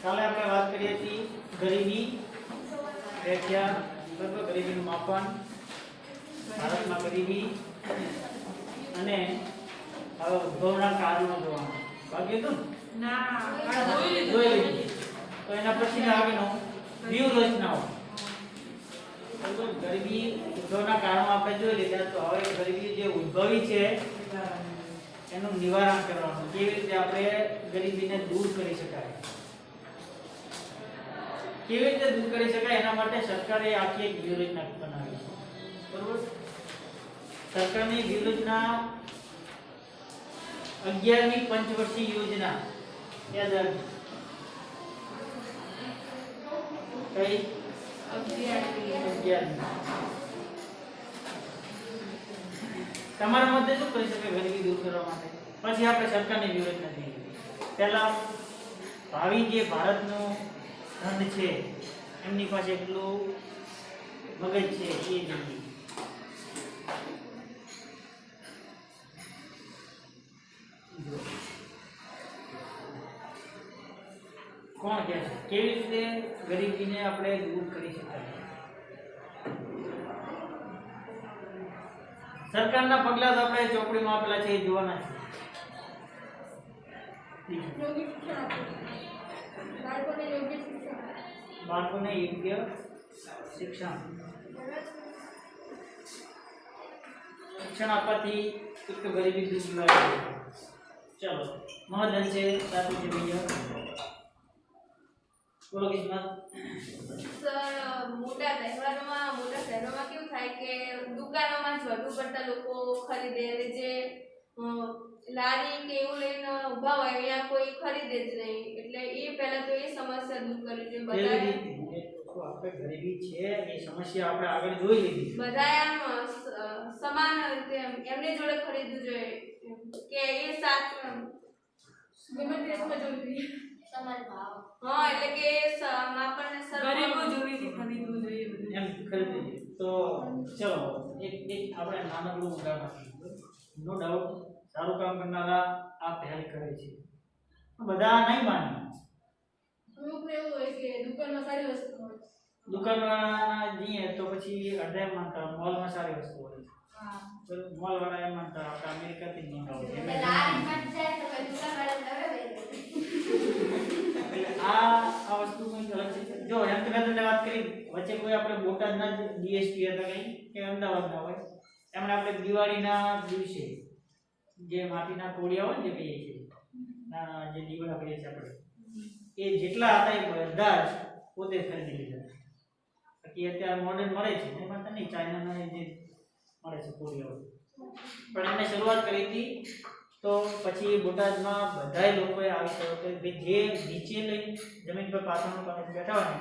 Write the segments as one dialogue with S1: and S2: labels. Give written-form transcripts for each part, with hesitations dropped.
S1: કાલે આપણે વાત કરી હતી ગરીબી વ્યાખ્યા, બરાબર, ગરીબીનું માપન, ભારતમાં ગરીબી અને ઉદ્ભવના કારણો જોવાનું બાકી હતું ને? જોઈ લીધું. તો એના પછી આગળનો વ્યૂહરચનાઓ, બરાબર. ગરીબી ઉદ્ભવના કારણો આપણે જોઈ લીધા. તો હવે ગરીબી જે ઉદ્ભવી છે એનું નિવારણ કરવાનું, કેવી રીતે આપણે ગરીબીને દૂર કરી શકાય, કેવી રીતે દૂર કરી શકાય એના માટે સરકારે આખી એક વ્યૂહરચના બનાવી છે, બરોબર. સરકારની વ્યૂહરચના 11મી પંચવર્ષીય યોજના યાદ રાખજો. કઈ? 11મી. તમારા મતે શું કરી શકે ગરીબી દૂર કરવા માટે? પછી આપણે સરકારની વ્યૂહરચના જોઈએ. પહેલા ભાવિ જે ભારતનો ધન છે એમની પાસે એટલું મગજ છે એ જલ્દી કોણ કહે છે કેવી રીતે ગરીબીને આપણે દૂર કરી શકાય? સરકારના પગલા તો આપણે ચોપડીમાં આપેલા છે એ જોવાના છે. બાળકોને યોગ્ય શિક્ષણ આપવાથી એક તો ગરીબી દૂર થાય. ચલો, મહત્વનું છે સાચું છે બીજા. બોલો કિસ્મત.
S2: સર, મોટા તહેવારોમાં મોટા શહેરોમાં કેવું થાય કે દુકાનોમાં જ વધુ પડતા લોકો ખરીદે, અને જે લારી કે એવું લઈને ઊભા હોય અહીંયા કોઈ ખરીદે જ નહીં. એટલે એ પહેલા તો એ સમસ્યા દૂર કરવી જોઈએ. બધા
S1: આપણે ગરીબી છે એ સમસ્યા આપણે આગળ જોઈ લીધી.
S2: બધા આમ સમાન રીતે એમની જોડે ખરીદવું જોઈએ કે એ સાથ ગમે તેમાં જોઈ સમાન ભાવ. હા, એટલે કે આપણને ગરીબો જોડીથી ખરીદવું જોઈએ
S1: એમ ખરીદવું. તો ચલો એક આપણે નાનકડું ઉદાહરણ આપીએ. નો ડાઉટ સારું કામ કરનારા આ પહેલ કરે છે, બધા નહીં માને.
S2: અમુક એવું હોય કે દુકાનમાં સારી વસ્તુ હોય,
S1: દુકાનવાળા જઈએ તો પછી અડધા માનતા મોલમાં સારી વસ્તુ હોય.
S2: હા,
S1: તો મોલ વાળા એમ માનતા આપણે અમેરિકાથી જ મંગાવું છે. આ વસ્તુ કંઈક અલગ છે. જો એમ તો મેં વાત કરી વચ્ચે કોઈ આપણે બોટાદના જ ડીએસપી હતા કંઈ કે અમદાવાદના હોય, એમણે આપણે દિવાળીના દિવસે જે માટીના કોડિયા હોય ને જે કહીએ છીએ, જે દીવડા કહીએ છીએ આપણે, એ જેટલા હતા એ બધા જ પોતે ખરીદી લીધા. બાકી અત્યારે મોડેલ મળે છે એમાં તો નહીં, ચાઇનાના જે મળે છે કોડિયાઓ. પણ એમને શરૂઆત કરી હતી તો પછી બોટાદમાં બધા લોકોએ આવી શરૂ કરી કે જે નીચે લઈ જમીન પર પાથરણું કરીને બેઠા હોય ને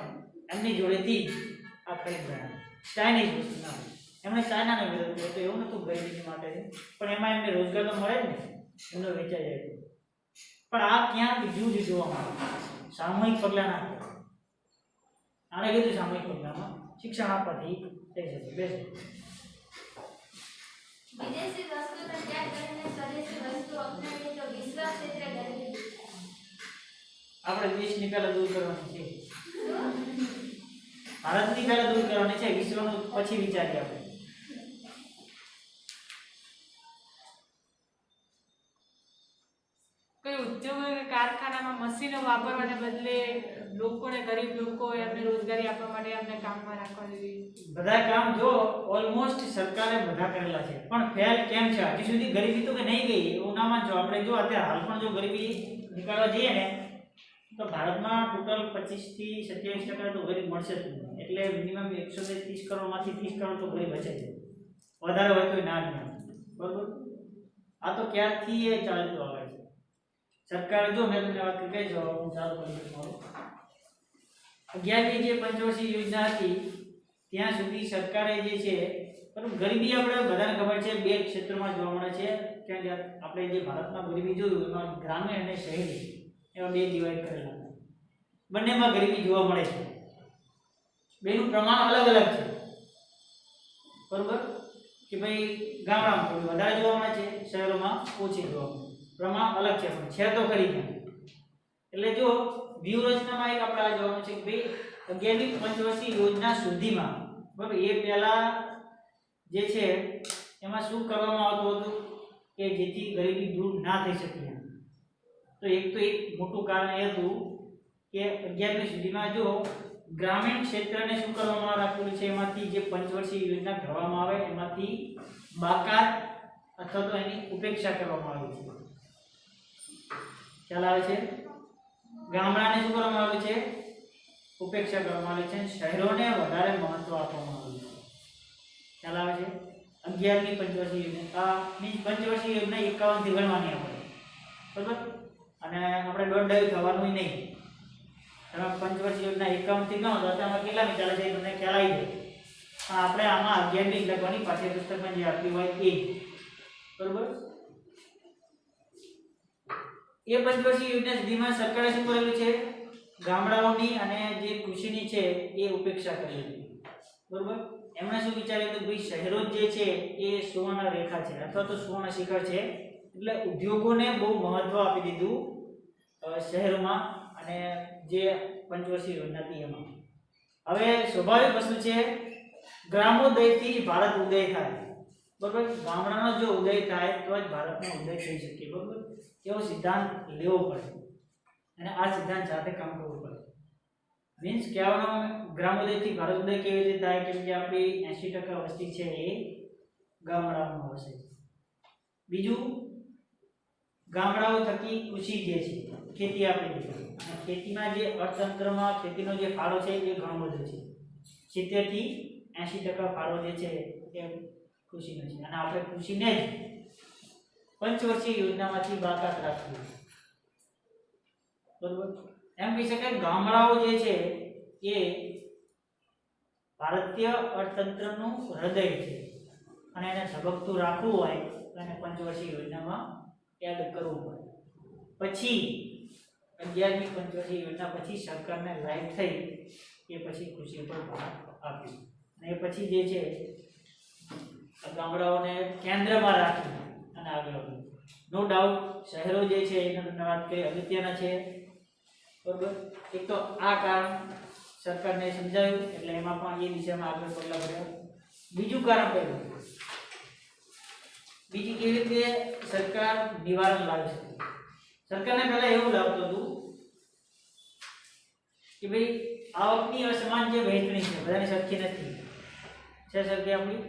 S1: એમની જોડેથી આ ખરીદવાના ચાઇનીઝ વસ્તુ ના હોય. એમણે ચાઇનાનો વિરોધ કર્યો તો એવું નહોતું ગરીબી માટે, પણ એમાં એમને રોજગાર તો મળે જ ને, એમનો વેચાઈ જાય. પણ આ ક્યાં બીજું જ જોવા મળે, સામૂહિક પગલાં ના કહેવાય. આને કીધું સામૂહિક પગલામાં શિક્ષણ આપવાથી થઈ શકે. બેસો.
S2: વિદેશી વસ્તુનો ત્યાગ કરીને સ્વદેશી વસ્તુ અપનાવીએ તો વિશ્વ ક્ષેત્રે ગરીબી
S1: આપણે દેશની પહેલા દૂર કરવાની છે, ભારતની પહેલા દૂર કરવાની છે, વિશ્વનું પછી વિચારીએ આપણે.
S3: કોઈ ઉદ્યોગ કે કારખાનામાં મશીનો વાપરવાને બદલે લોકોને, ગરીબ લોકો એમને રોજગારી આપવા માટે એમને કામમાં રાખવા જોઈએ.
S1: બધા કામ જો ઓલમોસ્ટ સરકારે બધા કરેલા છે, પણ ફેલ કેમ છે હજી સુધી? ગરીબી તો કે નહીં ગઈ એવું ના માનજો. આપણે જો અત્યારે હાલ પણ જો ગરીબી નીકાળવા જઈએ ને તો ભારતમાં ટોટલ 25 થી 27% તો ગરીબ મળશે જ નહીં. એટલે મિનિમમ 130 કરોડમાંથી 30 કરોડ તો ગરીબ હશે જ, વધારે હોય તો ના જ ના. બરોબર. આ તો ક્યારથી એ ચાલતું આવે છે. સરકારે જો મેં તમને વાત કરી જો હું ચાલુ કરી શકું. 11મી જે પંચવર્ષીય યોજના હતી ત્યાં સુધી સરકારે જે છે, પરંતુ ગરીબી આપણે બધાને ખબર છે બે ક્ષેત્રોમાં જોવા મળે છે. કે આપણે જે ભારતમાં ગરીબી જોયું એમાં ગ્રામીણ અને શહેરી એવા બે ડિવાઈડ કરેલા. બંનેમાં ગરીબી જોવા મળે છે, બેનું પ્રમાણ અલગ અલગ છે. બરોબર કે ભાઈ ગામડામાં થોડું વધારે જોવા મળે છે, શહેરોમાં ઓછી જોવા મળે. પ્રમાણ અલગ છે પણ છે તો ખરી. એટલે જો વ્યૂહરચનામાં એક આપણે આ જોવાનું છે કે ભાઈ 11મી પંચવર્ષીય યોજના સુધીમાં બરાબર એ પહેલા જે છે એમાં શું કરવામાં આવતું હતું કે જેથી ગરીબી દૂર ના થઈ શકે. તો એક મોટું કારણ એ હતું કે 11મી સુધીમાં જો ગ્રામીણ ક્ષેત્રને શું કરવામાં રાખેલું છે એમાંથી જે પંચવર્ષીય યોજના ઘડવામાં આવે એમાંથી બાકાત અથવા તો એની ઉપેક્ષા કરવામાં આવી છે. ખ્યાલ આવે છે? ગામડાને શું કરવામાં આવ્યું છે? ઉપેક્ષા કરવામાં આવી છે. શહેરોને વધારે મહત્વ આપવામાં આવ્યું છે. ખ્યાલ આવે છે? 11મી પંચવર્ષીય યોજના આ મીન્સ પંચવર્ષીય યોજના 51 થી ગણવાની આપણે બરાબર અને આપણે દોઢ ડાયું થવાનું નહીં. તમે પંચવર્ષીય યોજના 51 થી ગણો તો આમાં કેટલામી ચાલે છે તમને ખ્યાલ આવી જાય. પણ આપણે આમાં 11મી લખવાની પાઠ્યપુસ્તકમાં જે આપી હોય એ બરાબર. એ પંચવર્ષીય યોજના સુધીમાં સરકારે શું કરેલું છે? ગામડાઓની અને જે કૃષિની છે એ ઉપેક્ષા કરી હતી બરાબર. એમણે શું વિચાર્યું કે ભાઈ શહેરો જે છે એ સુવર્ણ રેખા છે અથવા તો સુવર્ણ શિખર છે એટલે ઉદ્યોગોને બહુ મહત્વ આપી દીધું શહેરોમાં અને જે પંચવર્ષીય યોજના હતી એમાં. હવે સ્વાભાવિક વસ્તુ છે ગ્રામોદયથી ભારત ઉદય થાય બરાબર. ગામડાનો જો ઉદય થાય તો જ ભારતનો ઉદય થઈ શકે બરાબર. એવો સિદ્ધાંત લેવો પડે અને આ સિદ્ધાંત સાથે કામ કરવું પડે. મીન્સ કહેવાનો ગ્રામોદયથી ભારત ઉદય કેવી રીતે થાય કેમ કે આપણી 80% વસ્તી છે એ ગામડાઓમાં વસે છે. બીજું ગામડાઓ થકી કૃષિ જે છે ખેતી આપણે અને ખેતીમાં જે અર્થતંત્રમાં ખેતીનો જે ફાળો છે એ ઘણો બધો છે. 70 થી 80% ફાળો જે છે એ કૃષિનો છે અને આપણે કૃષિને જ પંચવર્ષીય યોજનામાંથી બાકાત રાખવી બરોબર. એમ કહી શકાય ગામડાઓ જે છે એ ભારતીય અર્થતંત્રનું હૃદય છે અને એને ધબકતું રાખવું હોય તો એને પંચવર્ષીય યોજનામાં એડ કરવું પડે. પછી 11મી પંચવર્ષીય યોજના પછી સરકારને લાયક થઈ એ પછી કૃષિ પર ભાર આપ્યું અને એ પછી જે છે ગામડાઓને કેન્દ્રમાં રાખી અને આગળ વધ્યું. નો ડાઉટ શહેરો જે છે એના વાત કરી અગત્યના છે બરોબર. એક તો આ કારણ સરકારને સમજાયું એટલે એમાં પણ એ દિશામાં આગળ પગલાં ભર્યા. બીજું કારણ કયું? બીજી કેવી રીતે સરકાર નિવારણ લાવી શકે? સરકારને પહેલા એવું લાગતું હતું કે ભાઈ આવકની અસમાન જે વહેંચણી છે બધાની સરખી નથી છે. સરખી આપણી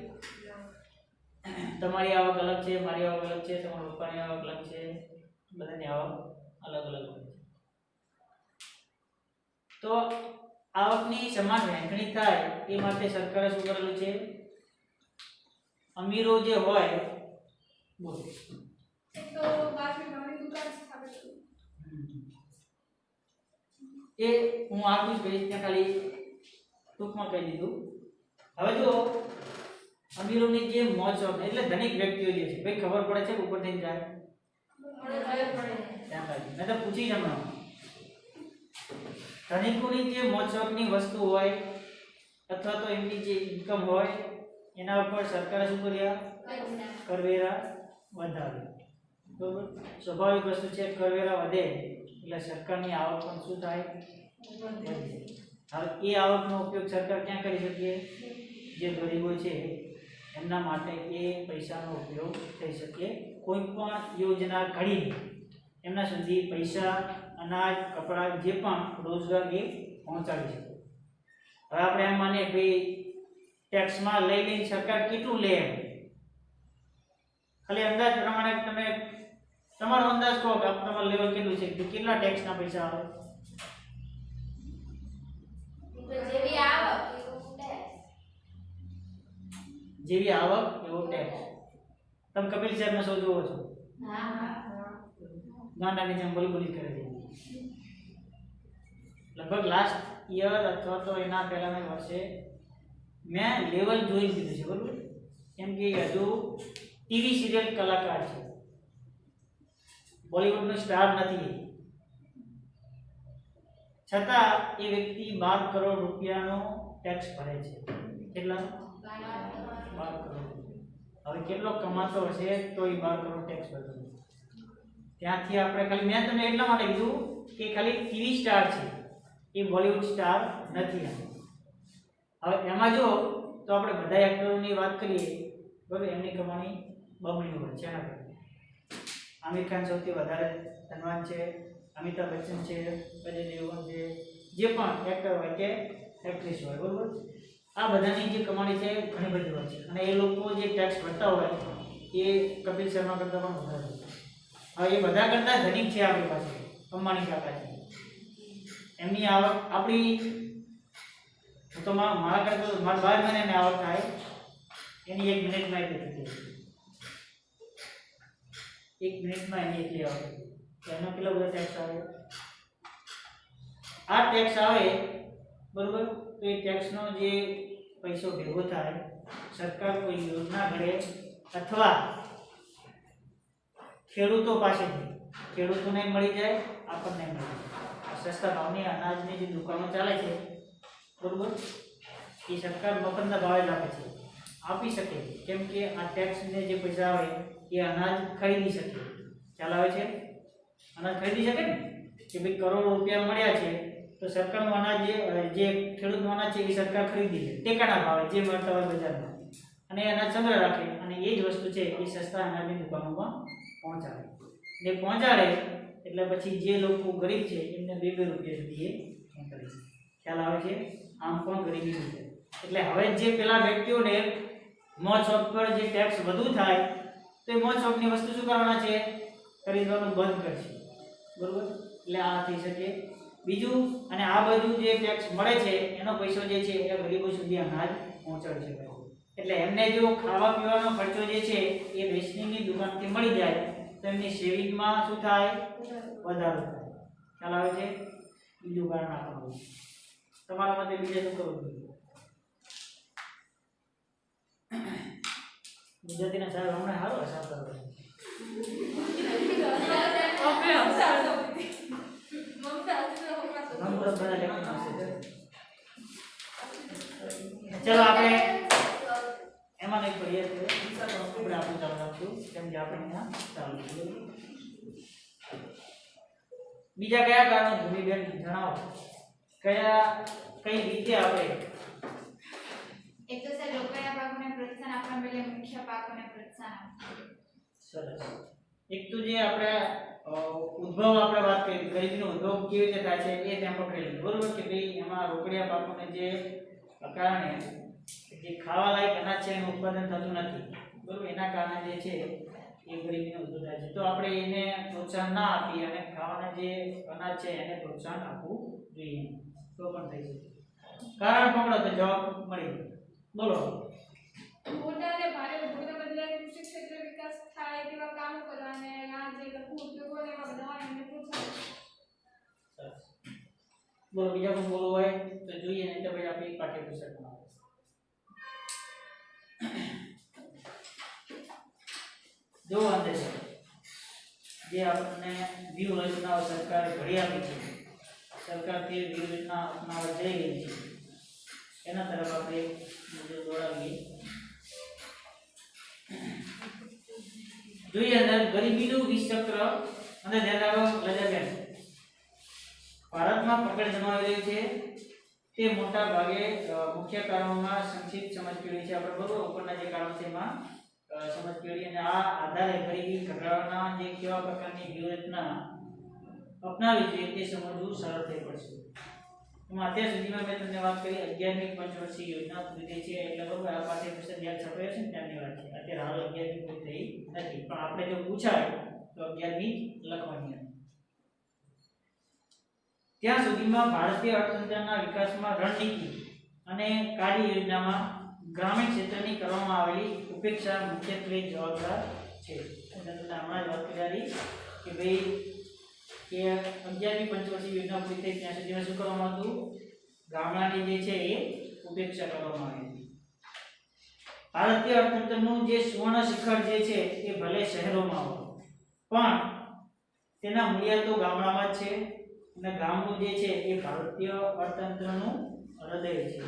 S1: તમારી આવક અલગ છે, મારી આવક અલગ છે, તમારા પપ્પાની આવક અલગ છે, બધાની આવક અલગ અલગ હોય છે. તો આવકની સમાન વહેંચણી થાય એ માટે સરકારે શું કરેલું છે? અમીરો જે હોય બોલો
S2: તો બાકી નવી દુકાન સ્થાપિત કરી.
S1: એ હું આટલું જ કહીશ ત્યાં ખાલી ટૂંકમાં કહી દીધું. હવે જો અમીરોની જે મોજ શોખ એટલે ધનિક વ્યક્તિઓ જે છે ભાઈ ખબર પડે છે ઉપરથી જાય મેં તો પૂછી જ હમણાં ધનિકોની જે મોજ શોખની વસ્તુ હોય અથવા તો એમની જે ઇન્કમ હોય એના ઉપર સરકારે શું કર્યા? કરવેરા વધાર્યા બરોબર. સ્વાભાવિક વસ્તુ છે કરવેરા વધે એટલે સરકારની આવક પણ શું થાય? વધે. હવે એ આવકનો ઉપયોગ સરકાર ક્યાં કરી શકીએ? જે ગરીબો છે એમના માટે એ પૈસાનો ઉપયોગ થઈ શકે. કોઈ પણ યોજના ઘડીને એમના સુધી પૈસા, અનાજ, કપડાં જે પણ રોજગાર એ પહોંચાડી શકે. હવે આપણે એમ માનીએ કે ટેક્સમાં લઈ લઈને સરકાર કેટલું લે એમ ખાલી અંદાજ પ્રમાણે તમે તમારો અંદાજ કહો કે તમારું લેવલ કેટલું છે કે કેટલા ટેક્સના પૈસા આવે?
S2: જેવી આવક એવું ટેક્સ.
S1: જેવી આવક એવો ટેક્સ. તમે કપિલ શર્મા શો જોવો છો? ગાંડાની જેમ બોલી કરે છે. લગભગ લાસ્ટ યર અથવા તો એના પહેલાના વર્ષે મેં લેવલ જોઈ લીધું છે બરોબર. કેમ કે હજુ ટીવી સિરિયલ કલાકાર છે, બોલિવૂડનો સ્ટાર નથી, છતાં એ વ્યક્તિ 12 કરોડ રૂપિયાનો ટેક્સ ભરે છે. કેટલા? 12 કરોડ. હવે કેટલો કમાતો હશે તો એ 12 કરોડ ટેક્સ ભરતો? ત્યાંથી આપણે ખાલી મેં તમને એટલા માટે કીધું કે ખાલી ટીવી સ્ટાર છે, એ બોલિવૂડ સ્ટાર નથી એમ. હવે એમાં જો તો આપણે બધા એક્ટરોની વાત કરીએ બરાબર, એમની કમાણી બમણી હોય છે. એના કરતા આમિર ખાન સૌથી વધારે ધનવાન છે, અમિતાભ બચ્ચન છે, અજય દેવગન છે, જે પણ એક્ટર હોય કે એક્ટ્રેસ હોય બરાબર, આ બધાની જે કમાણી છે ઘણી બધી હોય છે. અને એ લોકો જે ટેક્સ ભરતા હોય એ કપિલ શર્મા કરતાં પણ વધારે હોય. હવે એ બધા કરતાં ધનિક છે આપણી પાસે અંબાણી કાકા છે. એમની આવક આપણી તો મારા કરતાં મારા 12 મહિનાની આવક થાય એની 1 મિનિટમાં એટલી થતી હોય. 1 મિનિટમાં એની એટલી આવે તો એનો કેટલો બધો ટેક્સ આવે. આ ટેક્સ આવે બરોબર, તો એ ટેક્સનો જે પૈસો ભેગો થાય સરકાર કોઈ યોજના ઘડે અથવા ખેડૂતો પાસેથી ખેડૂતોને મળી જાય, આપણને મળી જાય. સસ્તા ભાવની અનાજની જે દુકાનો ચાલે છે બરોબર, એ સરકાર મફતના ભાવે જ આપે છે, આપી શકે, કેમ કે આ ટેક્સને જે પૈસા આવે એ અનાજ ખરીદી શકે. ખ્યાલ આવે છે? અનાજ ખરીદી શકે ને, કે ભાઈ કરોડો રૂપિયા મળ્યા છે તો સરકારનું અનાજ જે ખેડૂતનું અનાજ છે એ સરકાર ખરીદી લે ટેકાના ભાવે જે મળતા હોય બજારમાં, અને એ અનાજ સંગ્રહ રાખે અને એ જ વસ્તુ છે એ સસ્તા અનાજની દુકાનોમાં પહોંચાડે. ને પહોંચાડે એટલે પછી જે લોકો ગરીબ છે એમને 2-2 રૂપિયા સુધી એ કરે. ખ્યાલ આવે છે? આમ પણ ગરીબી છે. એટલે હવે જે પેલા વ્યક્તિઓને મોજ શોખ પર જે ટેક્સ વધુ થાય તો એ મોજ શોખની વસ્તુ શું કરવાના છે? ખરીદવાનું બંધ કરશે બરોબર. એટલે આ થઈ શકે. બીજું, અને આ બધું જે ટેક્સ મળે છે એનો પૈસો જે છે એ ગરીબો સુધી અનાજ પહોંચાડી શકાય. એટલે એમને જો ખાવા પીવાનો ખર્ચો જે છે એ રેશનિંગની દુકાનથી મળી જાય તો એમની સેવિંગમાં શું થાય? વધારો થાય. ખ્યાલ આવે છે? બીજું કારણ આપણું તમારા માટે બીજે શું કરવું જોઈએ? ગુજરાતીના સાહેબ હમણાં સારો હિસાબ કરો છો. ચલો આપણે એમાં નહીં પડીએ, આપણે આપણું ચાલુ રાખશું કેમ કે આપણે અહીંયા ચાલુ કરીએ. બીજા કયા કારણો ભૂમિબેન જણાવો, કઈ રીતે આપણે?
S4: એક તો સર રોકડિયા પાકોને પ્રોત્સાહન આપવા બદલે મુખ્ય પાકોને પ્રોત્સાહન આપવું.
S1: સરસ. એક તો જે આપણે ઉદ્ભવ આપણે વાત કરી, ગરીબીનો ઉદ્ભવ કેવી રીતે થાય છે એ ત્યાં પકડી લીધું બરોબર, કે ભાઈ એમાં રોકડિયા પાકોને જે કારણે જે ખાવા લાયક અનાજ છે એનું ઉત્પાદન થતું નથી બરોબર, એના કારણે જે છે એ ગરીબીનો ઉદ્ભવ થાય છે. તો આપણે એને પ્રોત્સાહન ના આપીએ અને ખાવાના જે અનાજ છે એને પ્રોત્સાહન આપવું જોઈએ, તો પણ થઈ શકે. કારણ પકડો તો જવાબ મળી ગયો. બોલો.
S2: મોટા અને ભારે ઉદ્યોગોને બદલે કૃષિ ક્ષેત્રે વિકાસ થાય તેવા કામ કરવા અને આ જે લઘુ ઉદ્યોગો ને એવા બધા એમને પ્રોત્સાહન.
S1: સરસ. બોલો, બીજા કોઈ બોલવું હોય તો જોઈએ, નહીં તો ભાઈ આપણે પાઠ્યપુસ્તકમાં જો અંદર જે આપણને વ્યૂહરચનાઓ સરકારે ઘડી આપી છે, સરકાર તે વ્યૂહરચના અપનાવવા જઈ રહી છે, એના તરફ આપણે નજર દોડાવીએ. જોઈએ અંદર ગરીબીનું વિષચક્ર અને ધ્યાન રાખો લજાબેન. ભારતમાં પકડ જમાવી રહ્યું છે તે મોટા ભાગે મુખ્ય કારણોમાં સંક્ષિપ્ત સમજ કેળવી છે આપણે બરોબર, ઉપરના જે કારણો છે એમાં સમજ કેળવી, અને આ આધારે ગરીબી ઘટાડવાના જે કેવા પ્રકારની વ્યૂહરચના અપનાવી છે તે સમજવું સરળ થઈ પડશે. એમાં અત્યાર સુધીમાં મેં તમને વાત કરી 11મી પંચવર્ષીય યોજના પૂરી થઈ છે, એટલે બરોબર આ પાઠ્યપુસ્તક જ્યાં છપાયો છે ને ત્યાંની વાત છે. અત્યારે હાલ 11મી પૂરી થઈ નથી, પણ આપણે જો પૂછાય તો 11મી લખવાની હતી. ત્યાં સુધીમાં ભારતીય અર્થતંત્રના વિકાસમાં રણનીતિ અને કાર્ય યોજનામાં ગ્રામીણ ક્ષેત્રની કરવામાં આવેલી ઉપેક્ષા મુખ્યત્વે જવાબદાર છે. હમણાં જ વાત કરી કે ભાઈ કે 11મી પંચવર્ષીય યોજના પૂરી થઈ ત્યાં સુધીમાં શું કરવામાં હતું? ગામડાની જે છે એ ઉપેક્ષા કરવામાં આવી હતી. ભારતીય અર્થતંત્રનું જે સુવર્ણ શિખર જે છે એ ભલે શહેરોમાં હોય પણ તેના મૂલ્ય તો ગામડામાં જ છે, અને ગામનું જે છે એ ભારતીય અર્થતંત્રનું હૃદય છે.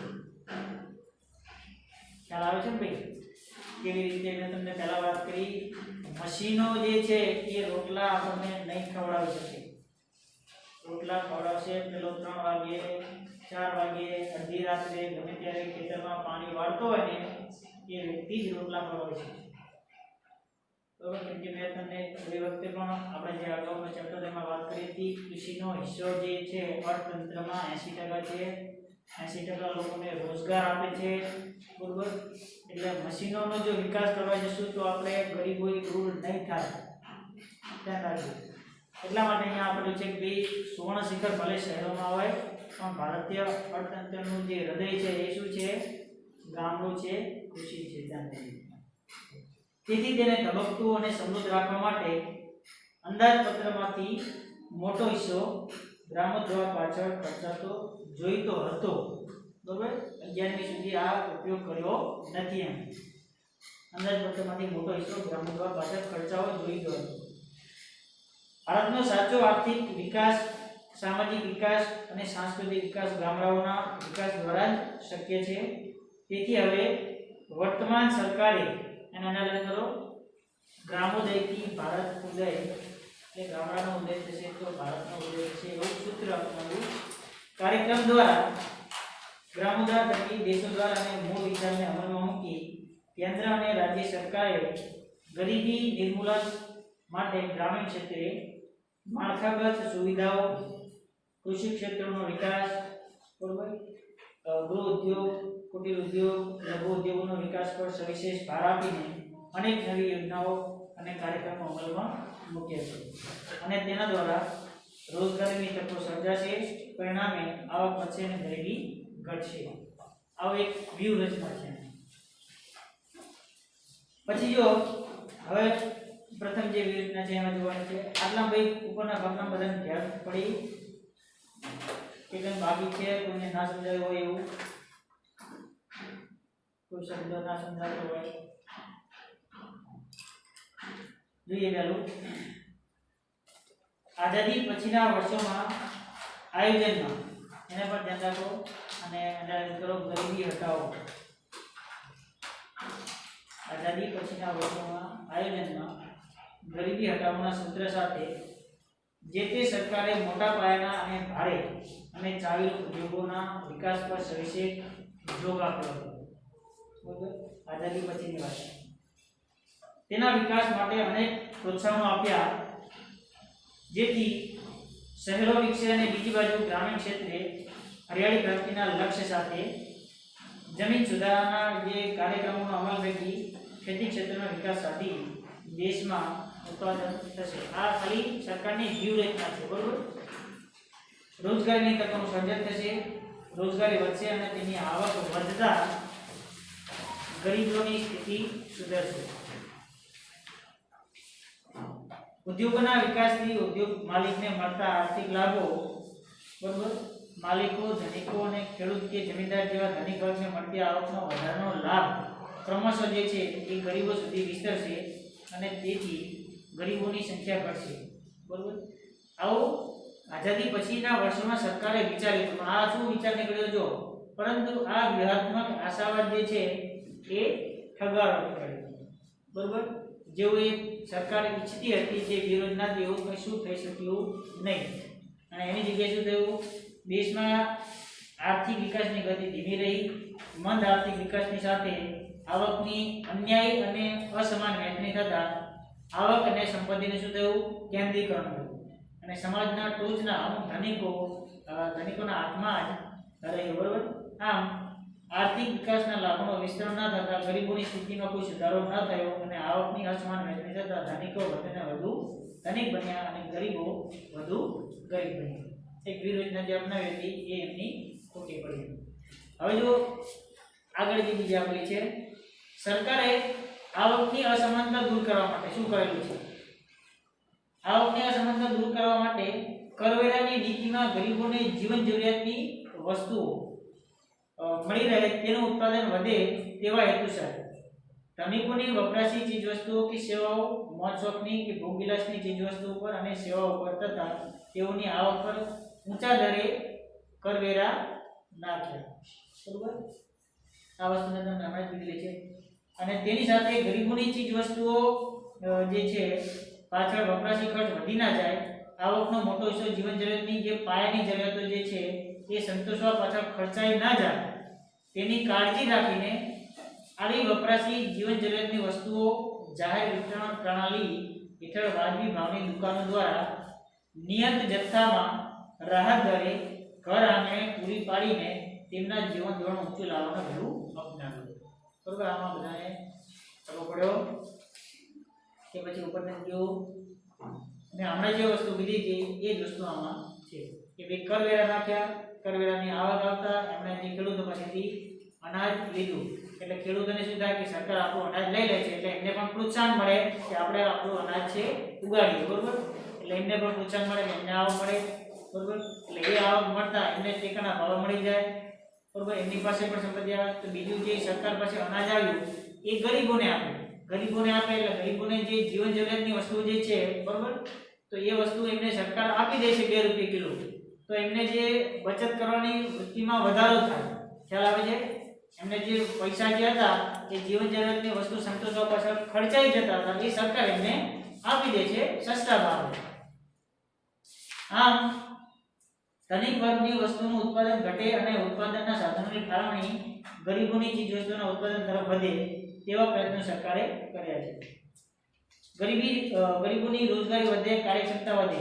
S1: ખ્યાલ આવે છે ને ભાઈ? કેવી રીતે મેં તમને પહેલા વાત કરી, મશીનો જે છે એ રોટલા આપણને નહીં ખવડાવી શકે. રોટલા ખવડાવશે પેલો 3 વાગે 4 વાગે અડધી રાત્રે ગમે ત્યારે ખેતરમાં પાણી વાળતો હોય ને એ વ્યક્તિ જ રોટલા ખવડાવી શકે. બરોબર? કેમ કે મેં તમને એ વખતે પણ આપણે જે અગાઉના ચેપ્ટરમાં વાત કરી હતી, કૃષિનો હિસ્સો જે છે અર્થતંત્રમાં 80% છે. 80% લોકોને રોજગાર આપે છે. બરોબર? એટલે મશીનોનો જો વિકાસ કરવા જશું તો આપણે ગરીબોએ દૂર નહીં થાય. ધ્યાન રાખજો. એટલા માટે અહીંયા આપણે છે કે ભાઈ સુવર્ણ શિખર ભલે શહેરોમાં હોય પણ ભારતીય અર્થતંત્રનું જે હૃદય છે એ શું છે? ગામડું છે, કૃષિ છે. ધ્યાન રાખજો. તેથી તેને ધબકતું અને સમૃદ્ધ રાખવા માટે અંદાજપત્રમાંથી મોટો હિસ્સો ગ્રામોદ્યોગ પાછળ ખર્ચાતો જોઈતો હતો. બરોબર? 11મી સુધી આ ઉપયોગ કર્યો નથી. એમ અંદાજપત્રમાંથી મોટો હિસ્સો ગ્રામોદ્યોગ પાછળ ખર્ચાવો જોઈતો હતો. ભારતનો સાચો આર્થિક વિકાસ, સામાજિક વિકાસ અને સાંસ્કૃતિક વિકાસ ગામડાઓના વિકાસ દ્વારા જ શક્ય છે. તેથી હવે વર્તમાન સરકારે એનો અનાલય કરો, ગ્રામોદયથી ભારત ઉદય, એટલે ગામડાનો ઉદય થશે તો ભારતનો ઉદય થશે એવું સૂત્ર અપનાવ્યું. કાર્યક્રમ દ્વારા ગ્રામોદ્યોગ થકી દેશો દ્વારા અને મૂળ વિચારને અમલમાં મૂકી કેન્દ્ર અને રાજ્ય સરકારે ગરીબી નિર્મૂલન માટે ગ્રામીણ ક્ષેત્રે માળખાગત સુવિધાઓ, કૃષિ ક્ષેત્રનો વિકાસ, બરોબર, ગૃહ ઉદ્યોગ, કુટીર ઉદ્યોગ, લઘુ ઉદ્યોગોનો વિકાસ પર સવિશેષ ભાર આપીને અનેક નવી યોજનાઓ અને કાર્યક્રમો અમલમાં મૂક્યા છે. અને તેના દ્વારા રોજગારીની તકો સર્જાશે. પરિણામે આવક વધશે અને ગરીબી ઘટશે. આવો એક વ્યૂહરચના છે. પછી જો હવે પ્રથમ જે વ્યૂહરચના છે એમાં જોવાની છે, આટલા ભાઈ ઉપરના ભાગના બધાને ધ્યાન પડી કે કંઈ બાકી છે, કોઈને ના સમજાયું હોય એવું, કોઈ શબ્દ ના સમજાતો હોય, જોઈએ પહેલું. આઝાદી પછીના વર્ષોમાં આયોજનમાં એને પર ધ્યાન રાખો અને એનાલિસિસ કરો. ગરીબી હટાવો. આઝાદી પછીના વર્ષોમાં આયોજનમાં ગરીબી હટાવવાના સૂત્ર સાથે જે તે સરકારે મોટા પાયાના અને ભારે અને ચાવીરૂપ ઉદ્યોગોના વિકાસ પર સવિશેષ જોગ આપ્યો હતો. બરાબર? આઝાદી પછીની વાત. તેના વિકાસ માટે અનેક પ્રોત્સાહનો આપ્યા જેથી શહેરો વિકસે અને બીજી બાજુ ગ્રામીણ ક્ષેત્રે હરિયાળી ક્રાંતિના લક્ષ્ય સાથે જમીન સુધારણાના જે કાર્યક્રમોનો અમલ થકી ખેતી ક્ષેત્રનો વિકાસ સાધી દેશમાં ઉત્પાદન થશે. આ ખાલી સરકારની વ્યૂહરચના છે. બરોબર? રોજગારીની તકોનું સર્જન થશે, રોજગારી વધશે અને તેની આવક વધતા ગરીબોની સ્થિતિ સુધરશે. ઉદ્યોગોના વિકાસથી ઉદ્યોગ માલિકને મળતા આર્થિક લાભો, બરોબર, માલિકો, ધનિકો અને ખેડૂત કે જમીનદાર જેવા ધનિક વર્ગને મળતી આવકનો વધારાનો લાભ ક્રમશઃ જે છે એ ગરીબો સુધી વિસ્તરશે અને તેથી ગરીબોની સંખ્યા ઘટશે. બરોબર? આવો આઝાદી પછીના વર્ષોમાં સરકારે વિચાર્યું હતું. આ શું વિચાર નીકળ્યો જો, પરંતુ આ વ્યૂહાત્મક આશાવાદ જે છે એ ઠગારો નીકળ્યો. બરોબર? જેવું એ સરકાર ઈચ્છતી હતી જે વ્યૂહરચના જેવું કંઈ શું થઈ શક્યું નહીં. અને એની જગ્યાએ શું થયું? દેશમાં આર્થિક વિકાસની ગતિ ધીમી રહી. મંદ આર્થિક વિકાસની સાથે આવકની અન્યાયી અને અસમાન વહેંચણી થતાં આવક અને સંપત્તિનું શું થયું? કેન્દ્રીકરણ થયું અને સમાજના ટોચના અમુક ધનિકોના હાથમાં જ રહ્યું. બરોબર? આમ આર્થિક વિકાસના લાભોનો વિસ્તરણ ન થતાં ગરીબોની સ્થિતિમાં કોઈ સુધારો ન થયો અને આવકની અસમાન વહેંચણી થતાં ધનિકો વધુને વધુ ધનિક બન્યા અને ગરીબો વધુ ગરીબ બન્યા. એક વ્યૂહરચના જે અપનાવી હતી એ એમની ખોટી પડી. હવે જો આગળ જે બીજી આપેલી છે, સરકારે આવકની અસમાનતા દૂર કરવા માટે શું કરેલું છે? આવકની અસમાનતા દૂર કરવા માટે કરવેરાની નીતિમાં ગરીબોને જીવન જરૂરિયાતની વસ્તુઓ મળી રહે, તેનું ઉત્પાદન વધે તેવા હેતુસર ધનિકોની વપરાશી ચીજવસ્તુઓ કે સેવાઓ, મોજ શોખની કે ભોગવિલાસની ચીજવસ્તુઓ પર અને સેવાઓ પર તથા તેઓની આવક પર ઊંચા દરે કરવેરા નાખ્યા. બરોબર? આ વસ્તુને તમને હમણાં જ કીધેલી છે. અને તેની સાથે ગરીબોની ચીજ વસ્તુઓ જે છે પાછળ વપરાશી ખર્ચ વધી ના જાય, આવકનો મોટો હિસ્સો જીવન જરૂરિયાતની જે પાયાની જરૂરિયાતો જે છે એ સંતોષવા પાછળ ખર્ચાઈ ના જાય તેની કાળજી રાખીને આવી વપરાશી જીવન જરૂરિયાતની વસ્તુઓ જાહેર વિતરણ પ્રણાલી હેઠળ વાજબી ભાવની દુકાનો દ્વારા નિયત જથ્થામાં રાહત દરે ઘર આંગણે પૂરી પાડીને તેમના જીવન ધોરણ ઊંચું લાવવાનો વહેલું અપનાવ્યું. બરોબર, આમાં બધાને કરવો પડ્યો કે પછી ઉપરને ગયો અને હમણાં જે વસ્તુ કીધી હતી એ જ વસ્તુ આમાં છે કે ભાઈ કરવેરા નાખ્યા, કરવેરાની આવક આવતા એમણે જે ખેડૂતો પાસેથી અનાજ લીધું એટલે ખેડૂતોને શું થાય કે સરકાર આપણું અનાજ લઈ લે છે એટલે એમને પણ પ્રોત્સાહન મળે કે આપણે આપણું અનાજ છે ઉગાડીએ. બરોબર, એટલે એમને પણ પ્રોત્સાહન મળે કે એમને આવક મળે. બરોબર, એટલે એ આવક મળતા એમને ટેકાના ભાવ મળી જાય. બરોબર, એમની પાસે પણ સંપત્તિ આવે. તો બીજું જે સરકાર પાસે અનાજ આવ્યું એ ગરીબોને આપે, એટલે ગરીબોને જે જીવન જરૂરિયાતની વસ્તુ જે છે, બરોબર, તો એ વસ્તુ એમને સરકાર આપી દે છે 2 રૂપિયા કિલો. તો એમને જે બચત કરવાની વૃત્તિમાં વધારો થાય. ખ્યાલ આવે છે? એમને જે પૈસા જે હતા એ જીવન જરૂરિયાતની વસ્તુ સંતોષવા પાછળ ખર્ચાઈ જતા હતા એ સરકાર એમને આપી દે છે સસ્તા ભાવે. આમ ધનિક વર્ગની વસ્તુનું ઉત્પાદન ઘટે અને ઉત્પાદનના સાધનોની ફાળવણી ગરીબોની ચીજ વસ્તુઓના ઉત્પાદન તરફ વધે તેવા પ્રયત્નો સરકારે કર્યા છે. ગરીબોની રોજગારી વધે, કાર્યક્ષમતા વધે,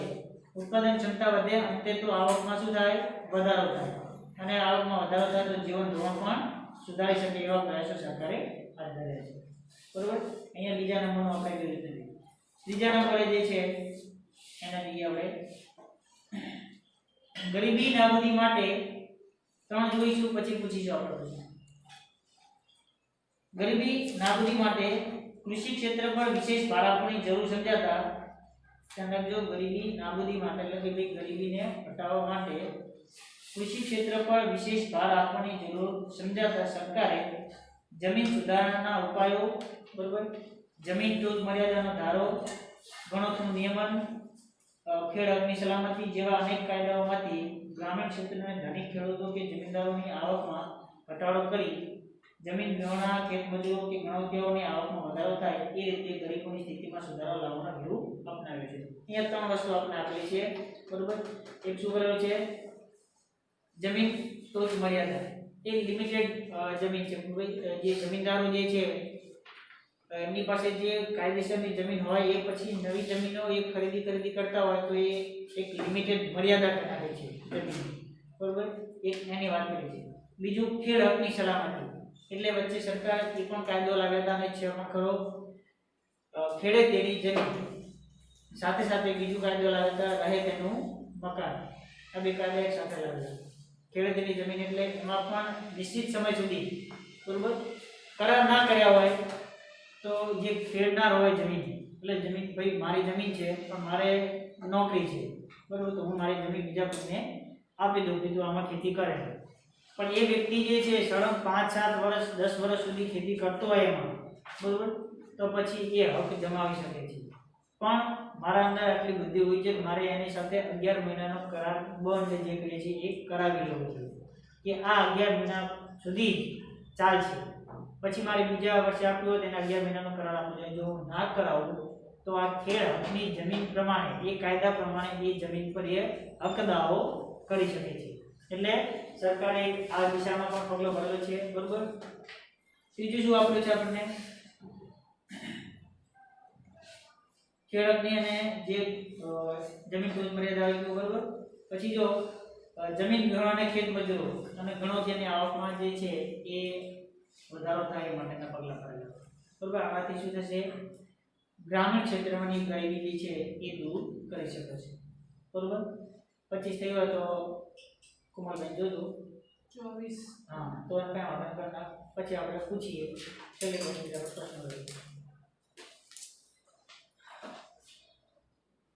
S1: ઉત્પાદન ક્ષમતા વધે, અંતે તો આવકમાં શું થાય? વધારો થાય. અને આવકમાં વધારો થાય તો જીવન ધોરણ પણ સુધારી શકે એવા પ્રયાસો સરકારે હાથ ધર્યા છે. બરોબર, અહીંયા બીજા નંબરનો આપણે જોયું નથી. ત્રીજા નંબરે જે છે એના જોઈએ આપણે ગરીબી નાબૂદી માટે 3 જોઈશું, પછી પૂછીશું આપણે પ્રશ્ન. ગરીબી નાબૂદી માટે કૃષિ ક્ષેત્ર પર વિશેષ ભાર આપવાની જરૂર સમજાતા, ધ્યાન રાખજો, ગરીબી નાબૂદી માટે એટલે કે ભાઈ ગરીબીને હટાવવા માટે કૃષિ ક્ષેત્ર પર વિશેષ ભાર આપવાની જરૂર સમજાતા સરકારે જમીન સુધારણાના ઉપાયો, બરોબર, જમીન ટોચ મર્યાદાનો ધારો, ગણોતનું નિયમન, ખેડ હકની સલામતી જેવા અનેક કાયદાઓમાંથી ગ્રામીણ ક્ષેત્રના ધનિક ખેડૂતો કે જમીનદારોની આવકમાં ઘટાડો કરી જમીન વિહોણા ખેતમજૂરો કે ગણોતિયાઓની આવકમાં વધારો થાય એ રીતે ગરીબોની સ્થિતિમાં સુધારો લાવવાનો વ્યૂહ અપનાવ્યો છે. અહીંયા 3 વસ્તુ આપણે આપેલી છે. બરોબર, એક શું કરેલું છે? જમીન ટોચ મર્યાદા, એક લિમિટેડ જમીન છે. જે જમીનદારો જે છે એમની પાસે જે કાયદેસરની જમીન હોય એ પછી નવી જમીનો એ ખરીદી કરતા હોય તો એ એક લિમિટેડ મર્યાદા બનાવે છે જમીનની. બરોબર, એક એની વાત કરી છે. બીજું ખેડ હકની સલામતી, એટલે વચ્ચે સરકાર એ પણ કાયદો લાવ્યા હતા અને છેમાં ખરો ખેડે તેની જમીન, સાથે સાથે બીજું કાયદો લાવ્યા હતા રહે તેનું મકાન. આ 2 કાયદા એક સાથે લાવ્યા. ખેડે તેની જમીન એટલે એમાં પણ નિશ્ચિત સમય સુધી, બરોબર, કરાર ના કર્યા હોય તો જે ખેડનાર હોય જમીન, એટલે જમીન ભાઈ મારી જમીન છે પણ મારે નોકરી છે, બરોબર, તો હું મારી જમીન બીજા કોઈને આપી દઉં કે તું આમાં ખેતી કરે. પણ એ વ્યક્તિ જે છે સળંગ 5-7 વર્ષ 10 વર્ષ સુધી ખેતી કરતો હોય એમાં, બરોબર, તો પછી એ હક જમાવી શકે છે. પણ મારા અંદર આટલી બુદ્ધિ હોય છે કે મારે એની સાથે 11 મહિનાનો કરાર બંધ જે કહીએ છીએ એ કરાવી લેવો જોઈએ કે આ 11 મહિના સુધી ચાલશે. પછી મારે બીજા વર્ષે આપ્યું હોય તેના 11 મહિનાનો કરાર આપવો જોઈએ. જો હું ના કરાવું તો આ ખેડ હકની જમીન પ્રમાણે એ કાયદા પ્રમાણે એ જમીન પર એ હક દાવો કરી શકે છે. એટલે સરકારે આ દિશામાં પણ પગલો ભરેલો છે. બરોબર, ત્રીજું શું આપ્યું છે આપણને? ખેડ હકની અને જે જમીન ટોચ મર્યાદા આવી ગયું. બરોબર, પછી જો જમીન વિહોણા અને ખેત મજૂરો અને ગણોતિયાની આવકમાં જે છે એ વધારો થાય એ માટેના પગલાં ભરેલા. બરોબર, આમાંથી શું થશે? ગ્રામીણ ક્ષેત્રની ગરીબી જે છે એ દૂર કરી શકે છે. બરોબર, 25 થઈ હોય તો કુમારબેન જોજો
S3: 24.
S1: હા, તો એમ કાંઈ વાંધો નથી. પછી આપણે પૂછીએ છેલ્લે પછી પ્રશ્ન લઈએ.